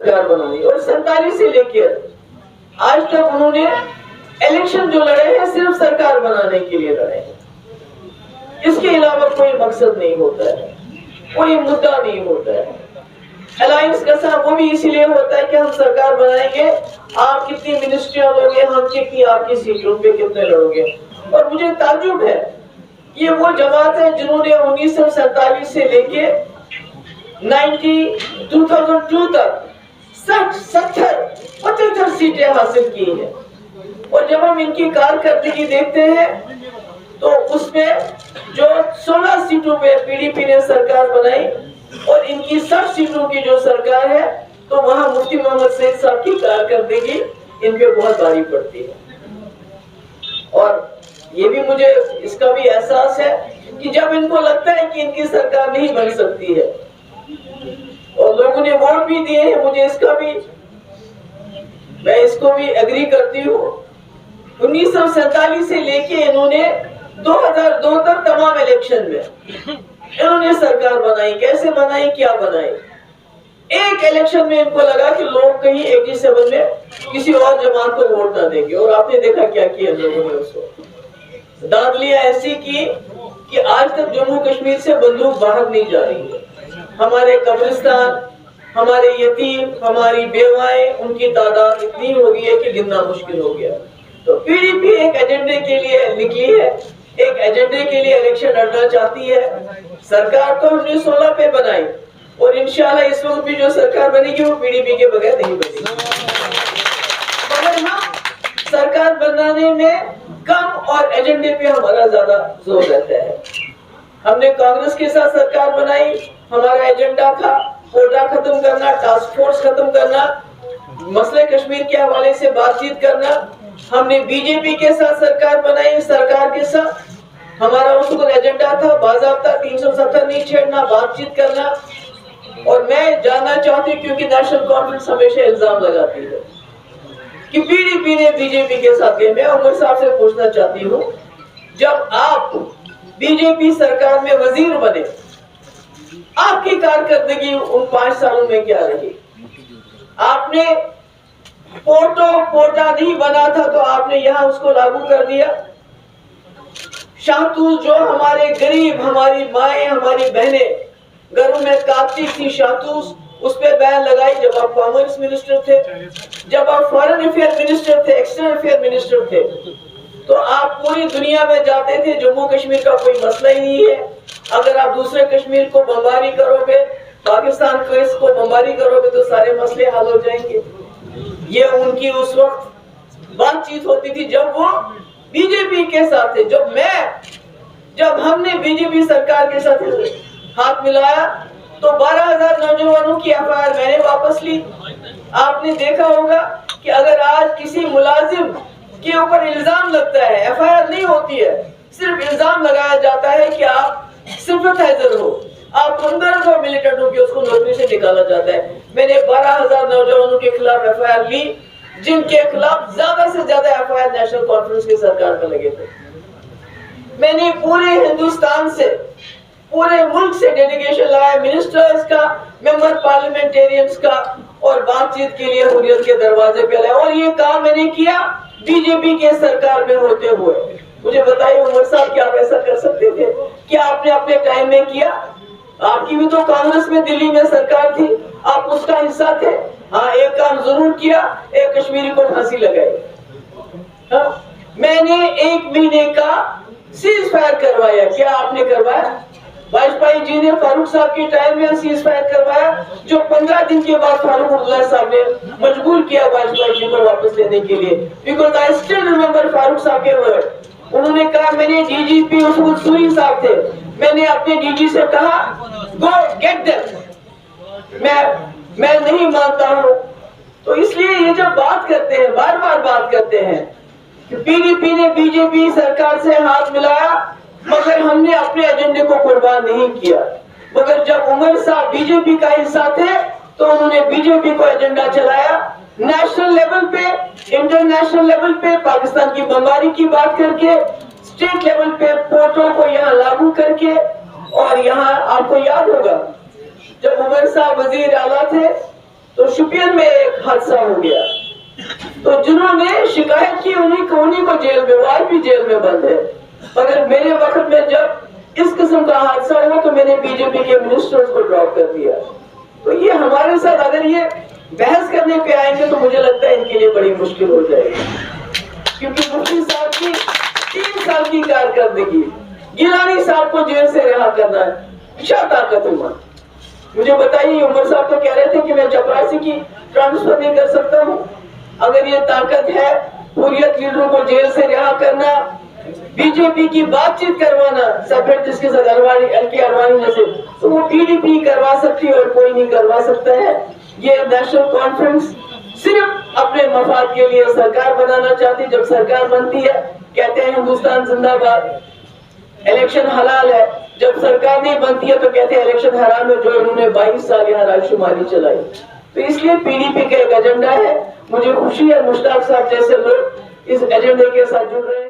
सरकार बनानी। और 47 से लेकर आज तक उन्होंने इलेक्शन जो लड़े हैं सिर्फ सरकार बनाने के लिए लड़े हैं, इसके अलावा कोई मकसद नहीं होता है, कोई मुद्दा नहीं होता है। अलायंस का साथ वो भी इसीलिए होता है कि हम सरकार बनाएंगे, आप कितनी मिनिस्ट्रियां लोगे, हम कितनी आपकी सीटों पे कितने लड़ोगे। और मुझे ताज्जुब है, ये वो जमात है जिन्होंने 1947 से लेके 2002 तक 60-70-75 सीटें हासिल की हैं। और जब हम इनकी कारकर्दगी देखते हैं तो उसमें जो 16 सीटों पे पीडीपी ने सरकार बनाई और इनकी 60 सीटों की जो सरकार है, तो वहां मुफ्ती मोहम्मद सईद साहब की कारकर्दगी इन पे बहुत भारी पड़ती है। और ये भी मुझे इसका भी एहसास है कि जब इनको लगता है कि इनकी सरकार नहीं बन सकती है और लोगों ने वोट भी दिए हैं, मुझे इसका भी, मैं इसको भी एग्री करती हूँ। 1947 से लेके इन्होंने 2002 तक तमाम इलेक्शन में इन्होंने सरकार बनाई। कैसे बनाई, क्या बनाई? एक इलेक्शन में इनको लगा कि लोग कहीं 87 में किसी और जमात को वोट ना देंगे, और आपने देखा क्या किया लोगों ने। उसको दादलियां ऐसी की कि आज तक जम्मू कश्मीर से बंदूक बाहर नहीं जा रही है। हमारे कब्रिस्तान, हमारे यतीम, हमारी बेवाएं, उनकी तादाद इतनी हो गई है कि गिनना मुश्किल हो गया। तो पीडीपी एक एजेंडे के लिए निकली है, एक एजेंडे के लिए इलेक्शन लड़ना चाहती है। सरकार तो हमने 16 पे बनाई और इंशाल्लाह इस वक्त भी जो सरकार बनेगी वो पीडीपी के बगैर नहीं बनेगी। मगर हम सरकार बनाने में कम और एजेंडे पे हमारा ज्यादा जोर रहता है। हमने कांग्रेस के साथ सरकार बनाई, हमारा एजेंडा था कोटा खत्म करना, टास्क फोर्स खत्म करना, मसले कश्मीर के हवाले से बातचीत करना। हमने बीजेपी के साथ सरकार बनाई, सरकार के साथ हमारा उस वक्त एजेंडा था बाज़ाब्ता 370 नहीं छेड़ना, बातचीत करना। और मैं जानना चाहती हूँ, क्योंकि नेशनल कॉन्फ्रेंस हमेशा इल्जाम लगाती है कि पीडीपी ने बीजेपी के साथ किया। मैं उमर साहब से पूछना चाहती हूँ, जब आप बीजेपी सरकार में वजीर बने, आपकी कारकर्दगी उन 5 सालों में क्या रही? आपने पोटा नहीं बना था तो आपने यहाँ उसको लागू कर दिया। शाहतूत जो हमारे गरीब, हमारी माएं, हमारी बहनें घरों में काटती थी शाहतूत, उस पर बैन लगाई जब आप कॉमर्स मिनिस्टर थे, जब आप फॉरेन अफेयर मिनिस्टर थे, एक्सटर्नल अफेयर मिनिस्टर थे, तो आप पूरी दुनिया में जाते थे, जम्मू कश्मीर का कोई मसला ही नहीं है। अगर आप दूसरे कश्मीर को बमबारी करोगे, पाकिस्तान को इसको बमबारी करोगे तो सारे मसले हल हो जाएंगे। ये उनकी उस वक्त बातचीत होती थी जब वो बीजेपी के साथ थे। जब हमने बीजेपी सरकार के साथ हाथ मिलाया तो 12,000 नौजवानों की एफआईआर मैंने वापस ली। आपने देखा होगा कि अगर आज किसी मुलाजिम के ऊपर इल्जाम लगता है, एफआईआर नहीं होती है, सिर्फ इल्जाम लगाया जाता है कि आप सिंपथाइजर हो, आप हमदर्द हो, मिलिटेंट हो, कि उसको नौकरी से निकाला जाता है। मैंने 12,000 नौजवानों के खिलाफ एफआईआर ली, जिनके खिलाफ ज्यादा से ज्यादा एफआईआर नेशनल कॉन्फ्रेंस की सरकार में लगे थे। मैंने पूरे हिंदुस्तान से, पूरे मुल्क से डेलीगेशन लाया, मिनिस्टर्स का, मेंबर पार्लियामेंटेरियंस का, और बातचीत के लिए हुर्रियत के दरवाजे पे लाया। और ये काम मैंने किया बीजेपी के सरकार में होते हुए। मुझे बताइए उमर साहब, क्या आप ऐसा कर सकते थे? क्या आपने अपने टाइम में किया? आपकी भी तो कांग्रेस में दिल्ली में सरकार थी, आप उसका हिस्सा थे। हाँ, एक काम जरूर किया, एक कश्मीरी को फांसी लगाई। हाँ, मैंने 1 महीने का सीज फायर करवाया। क्या आपने करवाया? वाजपेयी जी ने फारूक साहब के टाइम में सीज फायर करवाया, जो 15 दिन के बाद फारूक अब्दुल्ला साहब ने मजबूर किया वाजपेयी जी को वापस लेने के लिए। Because I still remember Farooq साहब के वर्ड। उन्होंने कहा, मैंने डीजीपी उसको सुई साहब थे, मैंने अपने डीजी से कहा गो गेट देम, मैं नहीं मानता हूँ। तो इसलिए ये जब बात करते हैं, बार बार बात करते हैं कि पीडीपी ने बीजेपी सरकार से हाथ मिलाया, मगर हमने अपने एजेंडे को कुर्बान नहीं किया। मगर जब उमर साहब बीजेपी का हिस्सा थे तो उन्होंने बीजेपी को एजेंडा चलाया, नेशनल लेवल पे, इंटरनेशनल लेवल पे पाकिस्तान की बमबारी की बात करके, स्टेट लेवल पे पोर्टल को यहाँ लागू करके। और यहाँ आपको याद होगा जब उमर साहब वजीर आला थे تو شپین میں ایک حادثہ ہو گیا، تو جنہوں نے شکایت کی انہیں کو جیل میں، وہ آج بھی جیل میں بند ہے۔ مگر میرے وقت میں جب اس قسم کا حادثہ ہوا تو میں نے بی جے پی کے منسٹرز کو ڈراپ کر دیا۔ تو یہ ہمارے ساتھ اگر یہ بحث کرنے پہ آئیں گے تو مجھے لگتا ہے ان کے لیے بڑی مشکل ہو جائے گی، کیونکہ مفتی صاحب کی 3 سال کی کارکردگی، گیلانی صاحب کو جیل سے رہا کرنا ہے، کیا طاقت عمر؟ مجھے بتائیے، عمر صاحب تو کہہ رہے تھے کہ میں چپراسی کی ٹرانسفر نہیں کر سکتا ہوں۔ اگر یہ طاقت ہے حریت لیڈروں کو جیل سے رہا کرنا، بی جے پی کی بات چیت کروانا سیپریٹسٹ کے ساتھ ایل کے اڈوانی جیسے، تو وہ پی ڈی پی کروا سکتی ہے اور کوئی نہیں کروا سکتا ہے۔ یہ نیشنل کانفرنس صرف اپنے مفاد کے لیے سرکار بنانا چاہتی، جب سرکار بنتی ہے کہتے ہیں ہندوستان زندہ باد، الیکشن حلال ہے، جب سرکار نہیں بنتی ہے تو کہتے ہیں الیکشن حرام ہے، جو انہوں نے 22 سال یہاں رائے شماری چلائی۔ تو اس لیے پی ڈی پی کا ایک ایجنڈا ہے، مجھے خوشی ہے مشتاق صاحب جیسے لوگ اس ایجنڈے کے ساتھ جڑ رہے ہیں۔